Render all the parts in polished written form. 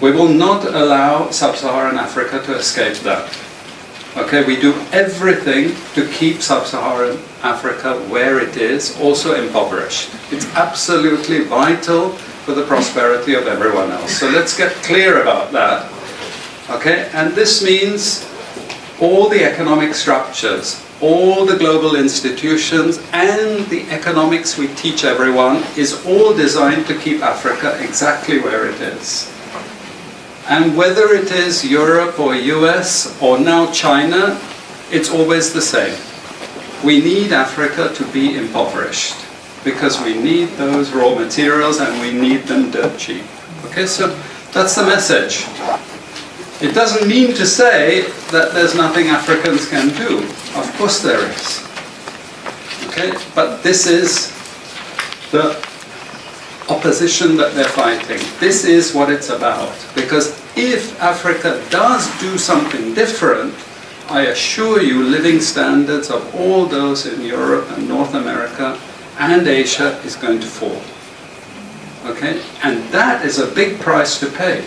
We will not allow sub-Saharan Africa to escape that. Okay, we do everything to keep sub-Saharan Africa where it is, also impoverished. It's absolutely vital for the prosperity of everyone else. So let's get clear about that. Okay, and this means all the economic structures, all the global institutions, and the economics we teach everyone is all designed to keep Africa exactly where it is. And whether it is Europe or US or now China, it's always the same. We need Africa to be impoverished because we need those raw materials and we need them dirt cheap. Okay, so that's the message. It doesn't mean to say that there's nothing Africans can do. Of course there is. Okay, but this is the opposition that they're fighting. This is what it's about. Because if Africa does do something different, I assure you living standards of all those in Europe and North America and Asia is going to fall. Okay? And that is a big price to pay.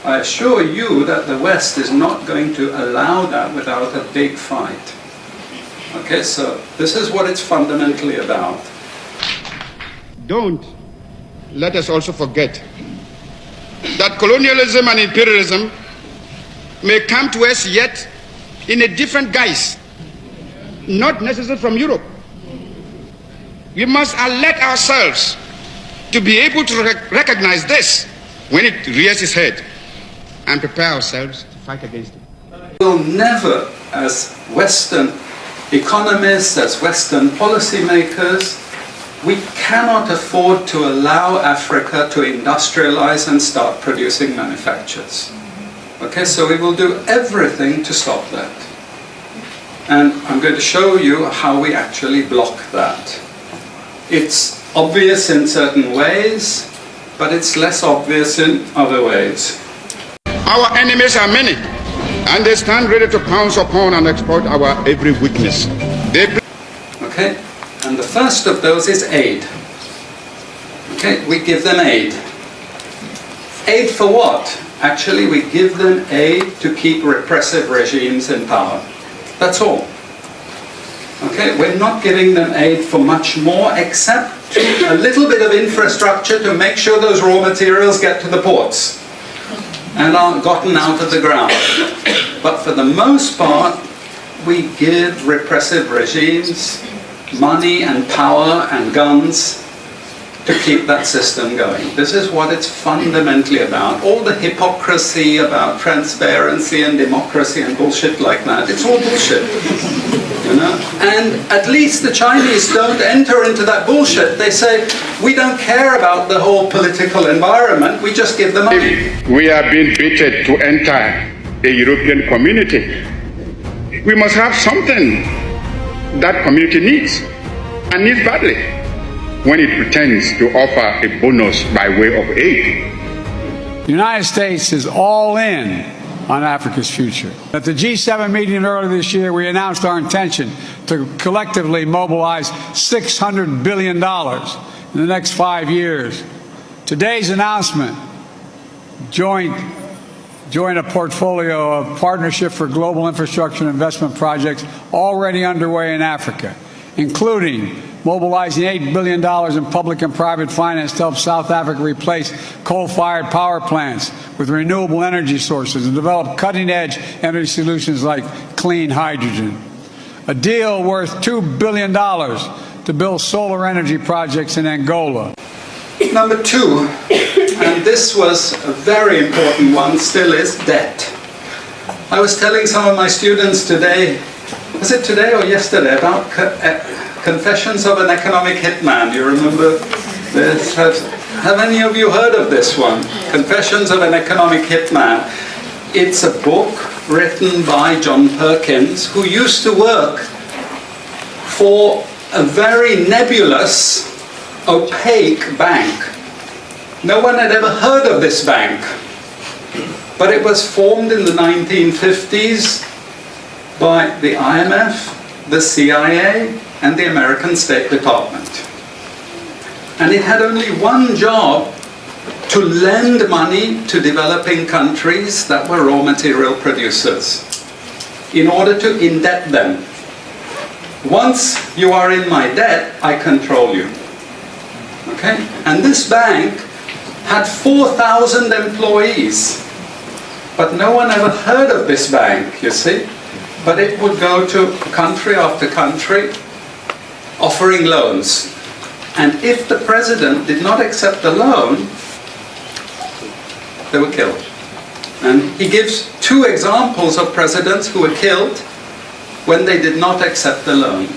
I assure you that the West is not going to allow that without a big fight. Okay, so this is what it's fundamentally about. Don't let us also forget that colonialism and imperialism may come to us yet in a different guise, not necessarily from Europe. We must alert ourselves to be able to recognize this when it rears its head and prepare ourselves to fight against it. We'll never, as Western economists, as Western policymakers, we cannot afford to allow Africa to industrialize and start producing manufactures. Okay, so we will do everything to stop that. And I'm going to show you how we actually block that. It's obvious in certain ways, but it's less obvious in other ways. Our enemies are many, and they stand ready to pounce upon and exploit our every weakness. Okay? And the first of those is aid. Okay, we give them aid. Aid for what? Actually, we give them aid to keep repressive regimes in power. That's all. Okay, we're not giving them aid for much more except a little bit of infrastructure to make sure those raw materials get to the ports and are gotten out of the ground. But for the most part, we give repressive regimes money and power and guns to keep that system going. This is what it's fundamentally about. All the hypocrisy about transparency and democracy and bullshit like that, it's all bullshit. You know? And at least the Chinese don't enter into that bullshit. They say, we don't care about the whole political environment, we just give them money. We are being baited to enter a European community. We must have something that community needs, and needs badly, when it pretends to offer a bonus by way of aid. The United States is all in on Africa's future. At the G7 meeting earlier this year, we announced our intention to collectively mobilize $600 billion in the next 5 years. Today's announcement joined a portfolio of Partnership for Global Infrastructure and Investment projects already underway in Africa, including mobilizing $8 billion in public and private finance to help South Africa replace coal-fired power plants with renewable energy sources and develop cutting-edge energy solutions like clean hydrogen. A deal worth $2 billion to build solar energy projects in Angola. Number two, and this was a very important one, still is debt. I was telling some of my students today, was it today or yesterday, about Confessions of an Economic Hitman. You remember this? Have any of you heard of this one? Confessions of an Economic Hitman. It's a book written by John Perkins, who used to work for a very nebulous, opaque bank. No one had ever heard of this bank, but it was formed in the 1950s by the IMF, the CIA, and the American State Department. And it had only one job, to lend money to developing countries that were raw material producers in order to indebt them. Once you are in my debt, I control you. Okay? And this bank had 4,000 employees, but no one ever heard of this bank, you see? But it would go to country after country offering loans. And if the president did not accept the loan, they were killed. And he gives 2 examples of presidents who were killed when they did not accept the loan.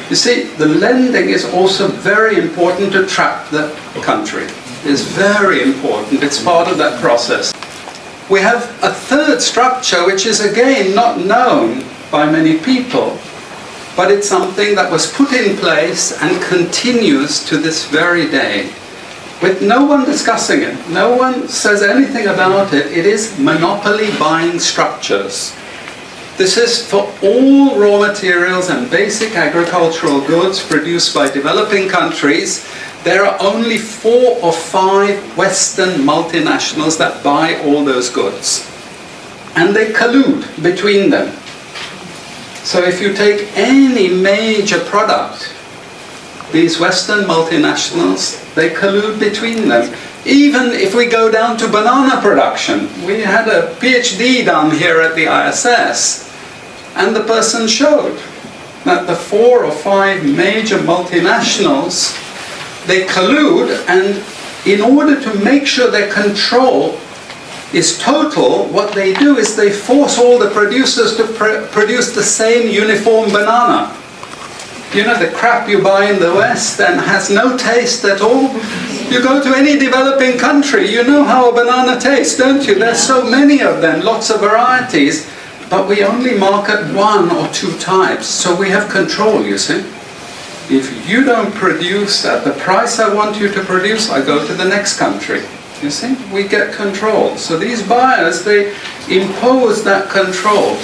You see, the lending is also very important to trap the country. It's very important. It's part of that process. We have a third structure which is again not known by many people, but it's something that was put in place and continues to this very day, with no one discussing it. No one says anything about it. It is monopoly buying structures. This is for all raw materials and basic agricultural goods produced by developing countries. There are only 4 or 5 Western multinationals that buy all those goods. And they collude between them. So if you take any major product, these Western multinationals, they collude between them. Even if we go down to banana production, we had a PhD done here at the ISS, and the person showed that the 4 or 5 major multinationals, they collude, and in order to make sure their control is total, what they do is they force all the producers to produce the same uniform banana. You know, the crap you buy in the West and has no taste at all. You go to any developing country, you know how a banana tastes, don't you? There's so many of them, lots of varieties, but we only market 1 or 2 types, so we have control, you see. If you don't produce at the price I want you to produce, I go to the next country. You see, we get control. So these buyers, they impose that control,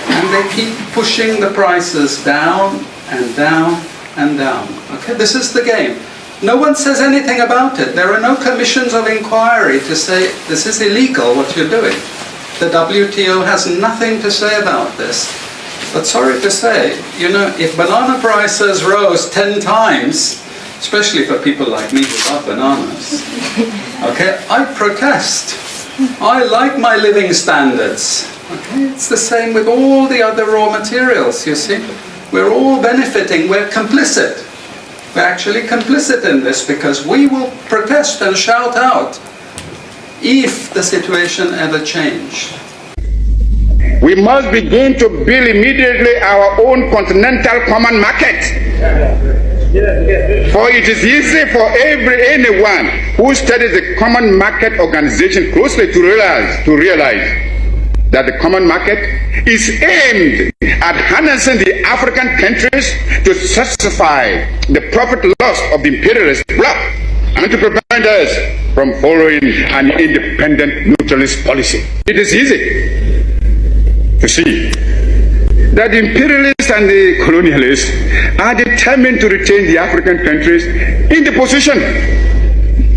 and they keep pushing the prices down and down and down. Okay, this is the game. No one says anything about it. There are no commissions of inquiry to say, this is illegal, what you're doing. The WTO has nothing to say about this. But sorry to say, you know, if banana prices rose 10 times, especially for people like me who love bananas, okay, I protest. I like my living standards. Okay, it's the same with all the other raw materials, you see. We're all benefiting, we're complicit. We're actually complicit in this because we will protest and shout out if the situation ever changed. We must begin to build immediately our own continental common market. For it is easy for anyone who studies the common market organization closely to realize that the common market is aimed at harnessing the African countries to satisfy the profit loss of the imperialist bloc and to prevent us from following an independent neutralist policy. It is easy to see that the imperialists and the colonialists are determined to retain the African countries in the position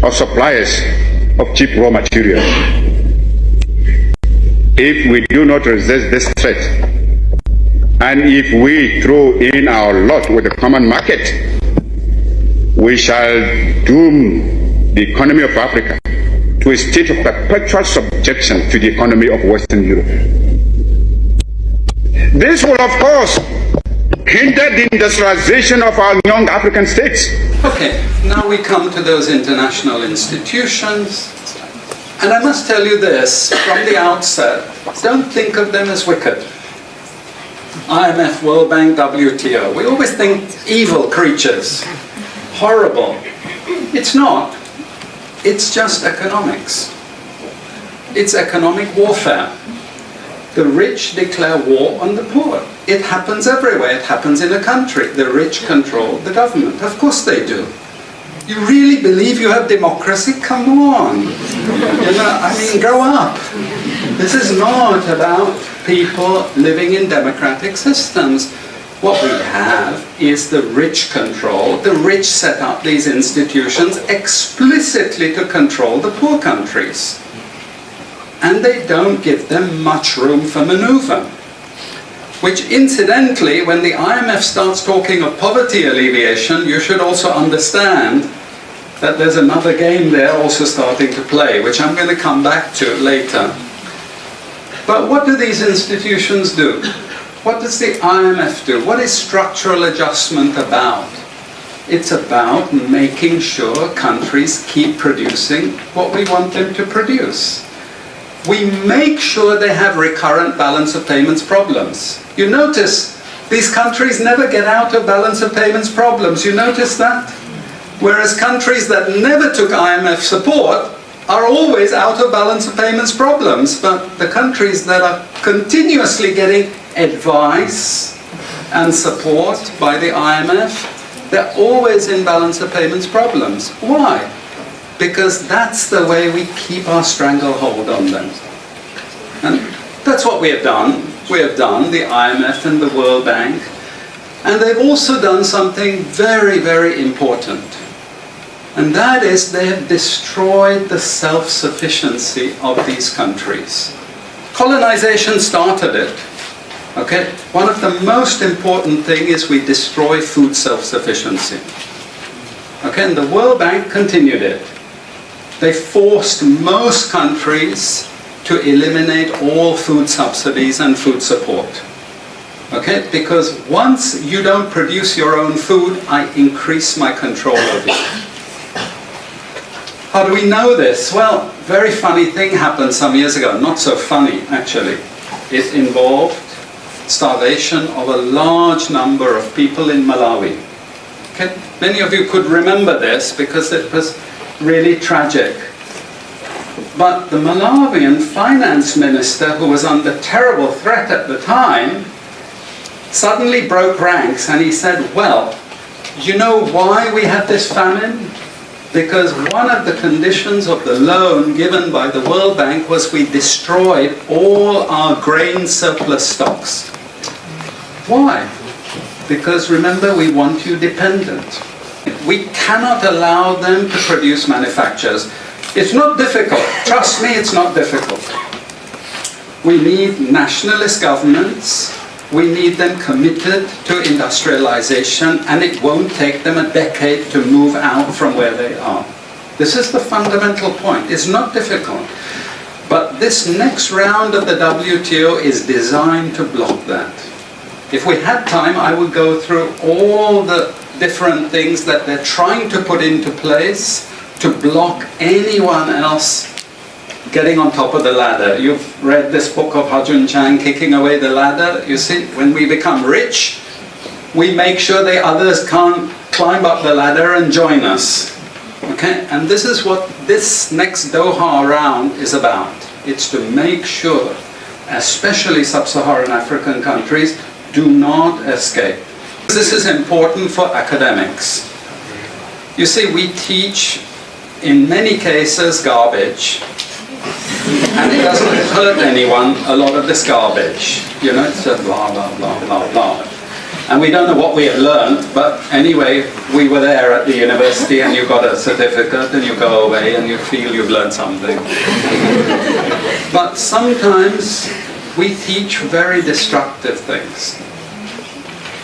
of suppliers of cheap raw materials. If we do not resist this threat, and if we throw in our lot with the common market, we shall doom the economy of Africa to a state of perpetual subjection to the economy of Western Europe. This will, of course, hinder the industrialization of our young African states. Okay, now we come to those international institutions. And I must tell you this, from the outset, don't think of them as wicked. IMF, World Bank, WTO. We always think evil creatures, horrible. It's not. It's just economics. It's economic warfare. The rich declare war on the poor. It happens everywhere. It happens in a country. The rich control the government. Of course they do. You really believe you have democracy? Come on. You know, I mean, grow up. This is not about people living in democratic systems. What we have is the rich control. The rich set up these institutions explicitly to control the poor countries. And they don't give them much room for maneuver. Which incidentally, when the IMF starts talking of poverty alleviation, you should also understand that there's another game there also starting to play, which I'm going to come back to later. But what do these institutions do? What does the IMF do? What is structural adjustment about? It's about making sure countries keep producing what we want them to produce. We make sure they have recurrent balance of payments problems. You notice these countries never get out of balance of payments problems. You notice that? Whereas countries that never took IMF support are always out of balance of payments problems. But the countries that are continuously getting advice and support by the IMF, they're always in balance of payments problems. Why? Because that's the way we keep our stranglehold on them. And that's what we have done. We have done, the IMF and the World Bank. And they've also done something very, very important. And that is they have destroyed the self-sufficiency of these countries. Colonization started it. Okay? One of the most important things is we destroy food self-sufficiency. Okay? And the World Bank continued it. They forced most countries to eliminate all food subsidies and food support. Okay? Because once you don't produce your own food, I increase my control over you. How do we know this? Well, very funny thing happened some years ago. Not so funny, actually. It involved starvation of a large number of people in Malawi. Okay? Many of you could remember this because it was really tragic. But the Malawian finance minister, who was under terrible threat at the time, suddenly broke ranks and he said, well, you know why we had this famine? Because one of the conditions of the loan given by the World Bank was we destroyed all our grain surplus stocks. Why? Because remember, we want you dependent. We cannot allow them to produce manufacturers. It's not difficult. Trust me, it's not difficult. We need nationalist governments. We need them committed to industrialization, and it won't take them a decade to move out from where they are. This is the fundamental point. It's not difficult. But this next round of the WTO is designed to block that. If we had time, I would go through all the different things that they're trying to put into place to block anyone else getting on top of the ladder. You've read this book of Hajun Chang, Kicking Away the Ladder. You see, when we become rich, we make sure the others can't climb up the ladder and join us. Okay? And this is what this next Doha round is about. It's to make sure, especially sub-Saharan African countries, do not escape. This is important for academics. You see, we teach, in many cases, garbage. And it doesn't hurt anyone, a lot of this garbage. You know, it's just blah, blah, blah, blah, blah. And we don't know what we have learned, but anyway, we were there at the university and you got a certificate and you go away and you feel you've learned something. But sometimes we teach very destructive things.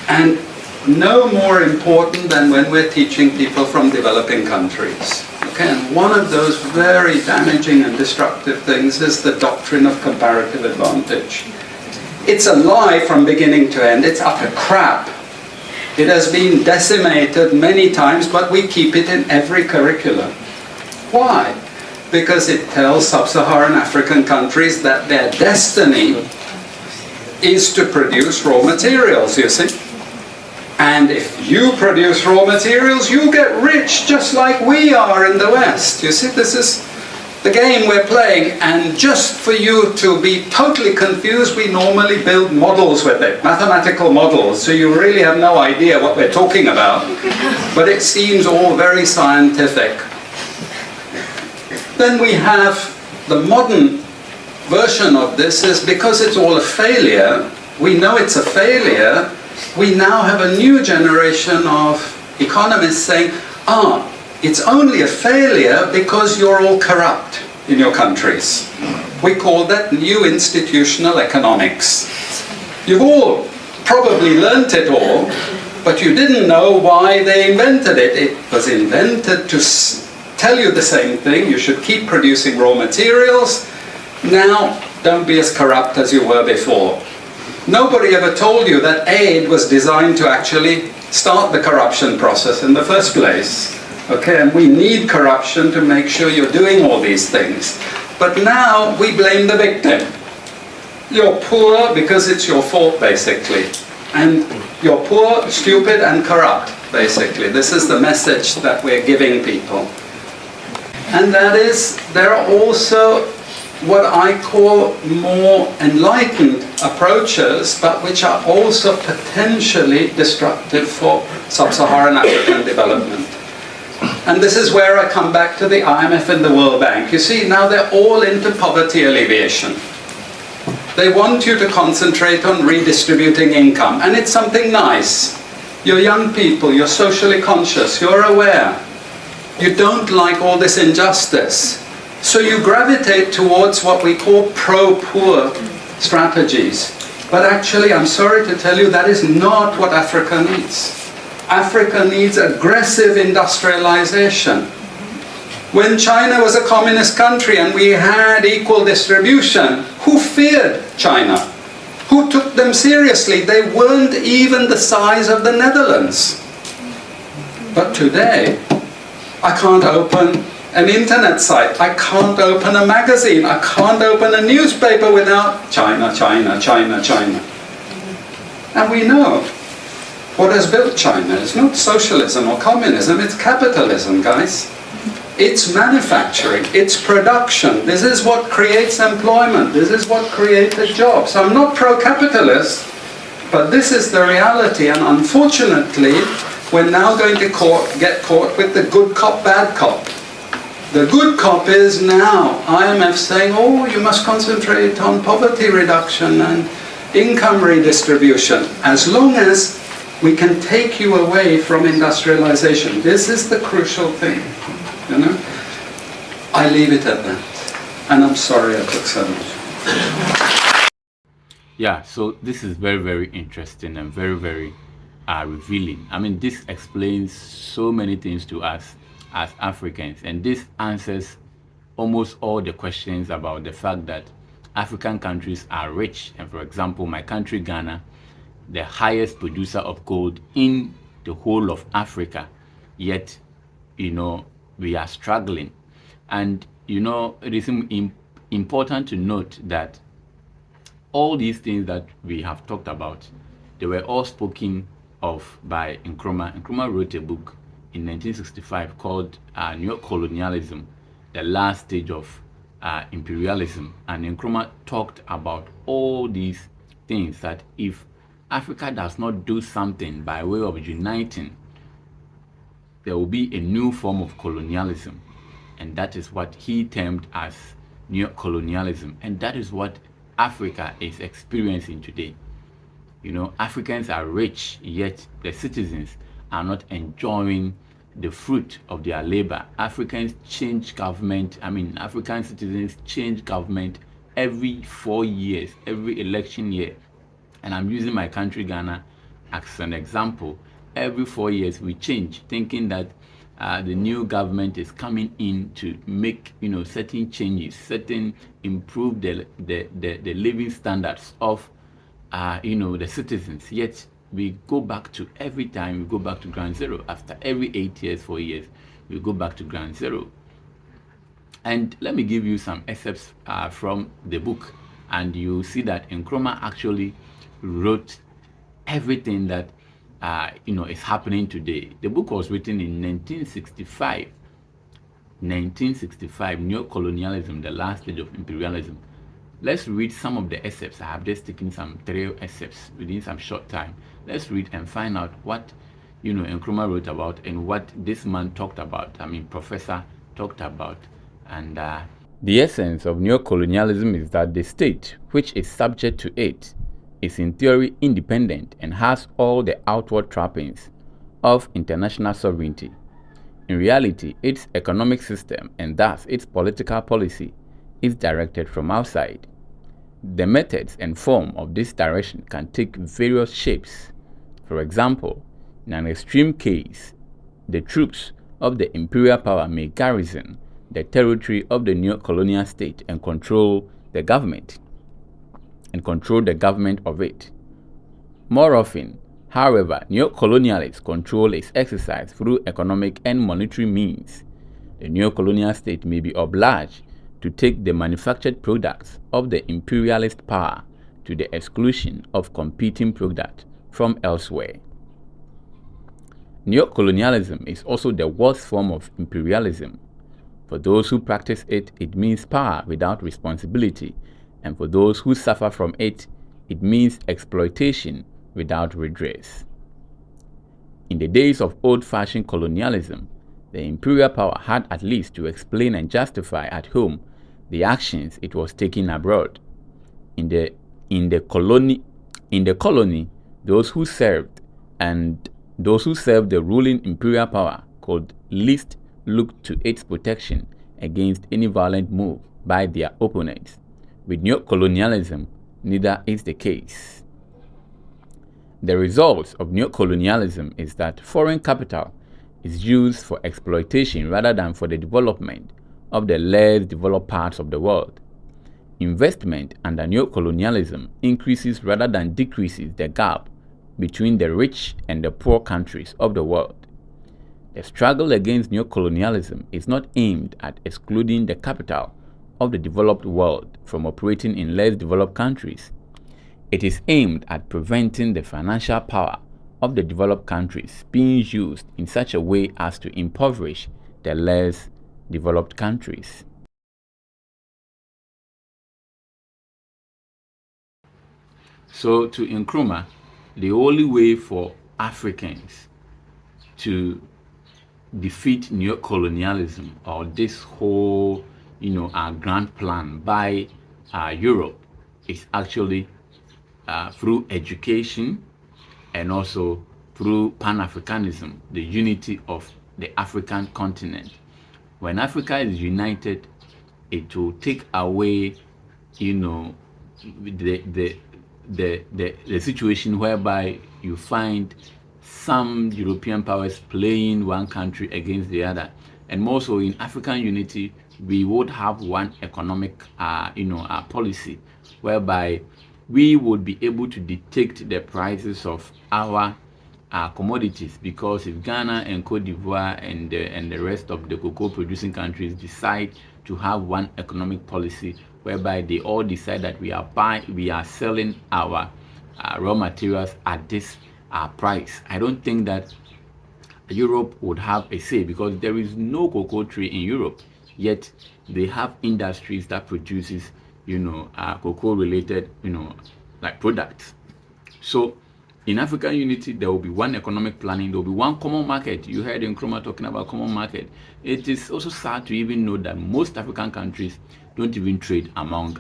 And no more important than when we're teaching people from developing countries. Okay, and one of those very damaging and destructive things is the doctrine of comparative advantage. It's a lie from beginning to end. It's utter crap. It has been decimated many times, but we keep it in every curriculum. Why? Because it tells sub-Saharan African countries that their destiny is to produce raw materials, you see. And if you produce raw materials, you get rich just like we are in the West. You see, this is the game we're playing. And just for you to be totally confused, we normally build models with it, mathematical models, so you really have no idea what we're talking about. But it seems all very scientific. Then we have the modern version of this is because it's all a failure, we know it's a failure, we now have a new generation of economists saying, it's only a failure because you're all corrupt in your countries. We call that new institutional economics. You've all probably learnt it all, but you didn't know why they invented it. It was invented to tell you the same thing. You should keep producing raw materials. Now, don't be as corrupt as you were before. Nobody ever told you that aid was designed to actually start the corruption process in the first place. Okay, and we need corruption to make sure you're doing all these things. But now we blame the victim. You're poor because it's your fault, basically. And you're poor, stupid, and corrupt, basically. This is the message that we're giving people. And that is, there are also what I call more enlightened approaches, but which are also potentially destructive for sub-Saharan African development. And this is where I come back to the IMF and the World Bank. You see, now they're all into poverty alleviation. They want you to concentrate on redistributing income, and it's something nice. You're young people, you're socially conscious, you're aware. You don't like all this injustice. So you gravitate towards what we call pro-poor strategies. But actually, I'm sorry to tell you, that is not what Africa needs. Africa needs aggressive industrialization. When China was a communist country and we had equal distribution, who feared China? Who took them seriously? They weren't even the size of the Netherlands. But today, I can't open an internet site, I can't open a magazine, I can't open a newspaper without China, China, China, China. And we know what has built China. It's not socialism or communism, it's capitalism, guys. It's manufacturing, it's production. This is what creates employment, this is what created jobs. I'm not pro-capitalist, but this is the reality, and unfortunately, we're now going to get caught with the good cop, bad cop. The good cop is now IMF saying, oh, you must concentrate on poverty reduction and income redistribution, as long as we can take you away from industrialization. This is the crucial thing, you know? I leave it at that. And I'm sorry I took so much. Yeah, so this is very, very interesting and very, very revealing. I mean, this explains so many things to us as Africans, and this answers almost all the questions about the fact that African countries are rich. And for example, my country, Ghana, the highest producer of gold in the whole of Africa, yet, you know, we are struggling. And, you know, it is important to note that all these things that we have talked about, they were all spoken of by Nkrumah. Nkrumah wrote a book in 1965 called Neo-Colonialism, the last stage of imperialism. And Nkrumah talked about all these things, that if Africa does not do something by way of uniting, there will be a new form of colonialism. And that is what he termed as neo-colonialism. And that is what Africa is experiencing today. You know, Africans are rich, yet the citizens are not enjoying the fruit of their labor. African citizens change government every 4 years, every election year. And I'm using my country, Ghana, as an example. Every 4 years we change, thinking that the new government is coming in to make, you know, certain changes, improve the living standards of you know, the citizens. Yet we go back to, every time we go back to ground zero. After every 8 years, 4 years, we go back to ground zero. And let me give you some excerpts from the book, and you see that Nkrumah actually wrote everything that you know, is happening today. The book was written in 1965. 1965, Neo-Colonialism, the last stage of imperialism. Let's read some of the excerpts. I have just taken some 3 excerpts within some short time. Let's read and find out what, you know, Nkrumah wrote about and what this man talked about. I mean, professor talked about. And the essence of neo-colonialism is that the state, which is subject to it, is in theory independent and has all the outward trappings of international sovereignty. In reality, its economic system and thus its political policy is directed from outside. The methods and form of this direction can take various shapes. For example, in an extreme case, the troops of the imperial power may garrison the territory of the neo-colonial state and control the government of it. More often, however, neo-colonialist control is exercised through economic and monetary means. The neo-colonial state may be obliged to take the manufactured products of the imperialist power to the exclusion of competing products from elsewhere. Neo-colonialism is also the worst form of imperialism. For those who practice it, it means power without responsibility, and for those who suffer from it, it means exploitation without redress. In the days of old-fashioned colonialism, the imperial power had at least to explain and justify at home the actions it was taking abroad. In the colony, those who served the ruling imperial power could least look to its protection against any violent move by their opponents. With neo-colonialism, neither is the case. The result of neo-colonialism is that foreign capital is used for exploitation rather than for the development of the less developed parts of the world. Investment under neo-colonialism increases rather than decreases the gap between the rich and the poor countries of the world. The struggle against neo-colonialism is not aimed at excluding the capital of the developed world from operating in less developed countries. It is aimed at preventing the financial power of the developed countries being used in such a way as to impoverish the less developed countries. So to Nkrumah, the only way for Africans to defeat neo-colonialism or this whole, grand plan by Europe is actually through education and also through Pan-Africanism, the unity of the African continent. When Africa is united, it will take away, the situation whereby you find some European powers playing one country against the other. And more so in African unity, we would have one economic policy whereby we would be able to dictate the prices of our commodities, because if Ghana and Cote d'Ivoire and the rest of the cocoa producing countries decide to have one economic policy whereby they all decide that we are selling our raw materials at this price, I don't think that Europe would have a say, because there is no cocoa tree in Europe, yet they have industries that produces cocoa related like products. So in African unity, there will be one economic planning, there will be one common market. You heard Nkrumah talking about common market. It is also sad to even know that most African countries we don't even trade among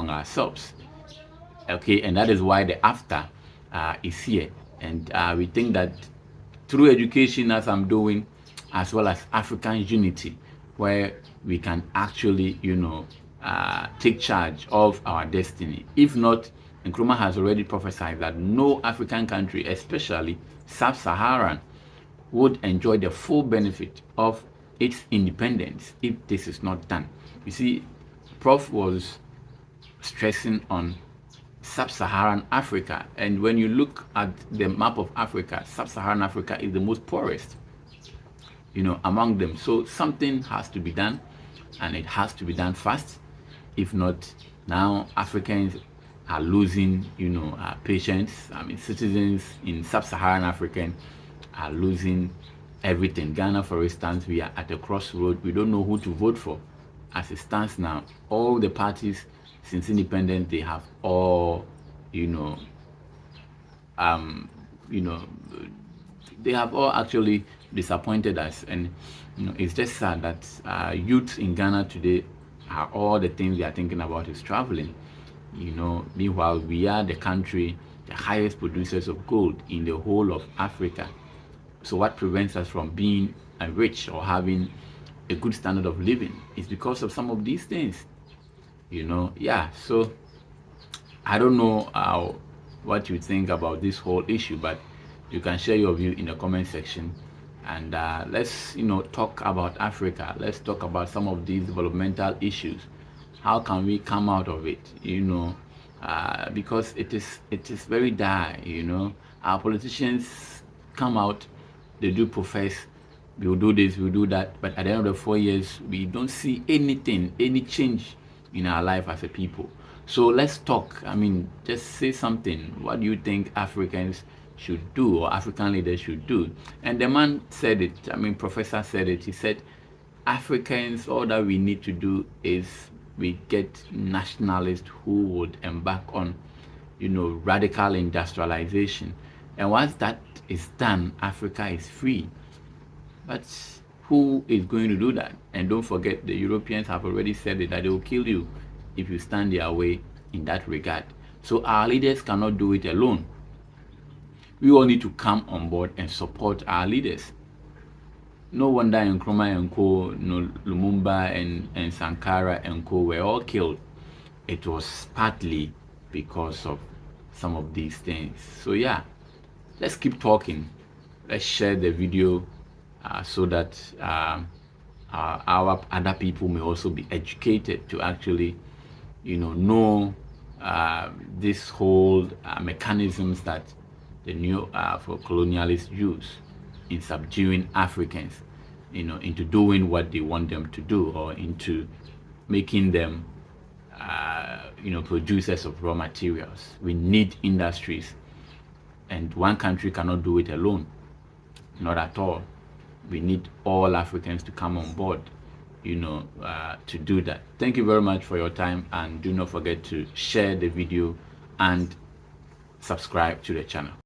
ourselves. Okay, and that is why the AfTA is here. And we think that through education, as I'm doing, as well as African unity, where we can actually, take charge of our destiny. If not, Nkrumah has already prophesied that no African country, especially sub-Saharan, would enjoy the full benefit of its independence if this is not done. You see, Prof was stressing on sub-Saharan Africa, and when you look at the map of Africa, sub-Saharan Africa is the most poorest, among them. So something has to be done, and it has to be done fast. If not, now Africans are losing, patience. Citizens in sub-Saharan Africa are losing everything. Ghana, for instance, we are at a crossroad. We don't know who to vote for. As it stands now, all the parties since independence, they have all, they have all actually disappointed us. And it's just sad that youth in Ghana today are all the things they are thinking about is traveling. You know, meanwhile, we are the country, the highest producers of gold in the whole of Africa. So what prevents us from being rich or having a good standard of living is because of some of these things. You know, yeah. So I don't know what you think about this whole issue, but you can share your view in the comment section. And let's, talk about Africa. Let's talk about some of these developmental issues. How can we come out of it? Because it is very dire. Our politicians come out, they do profess, we'll do this, we'll do that, but at the end of the 4 years, we don't see anything, any change in our life as a people. So let's talk. I mean, just say something. What do you think Africans should do, or African leaders should do? And the man said it. I mean, Professor said it. He said, Africans, all that we need to do is we get nationalists who would embark on, radical industrialization. And once that is done, Africa is free. But who is going to do that? And don't forget, the Europeans have already said it, that they will kill you if you stand their way in that regard. So our leaders cannot do it alone. We all need to come on board and support our leaders. No wonder Nkrumah and Co, Lumumba and Sankara and Co were all killed. It was partly because of some of these things. So yeah, let's keep talking. Let's share the video so that our other people may also be educated to actually, know this whole mechanisms that the new for colonialists use in subduing Africans, into doing what they want them to do, or into making them, producers of raw materials. We need industries, and one country cannot do it alone, not at all. We need all Africans to come on board, to do that. Thank you very much for your time, and do not forget to share the video and subscribe to the channel.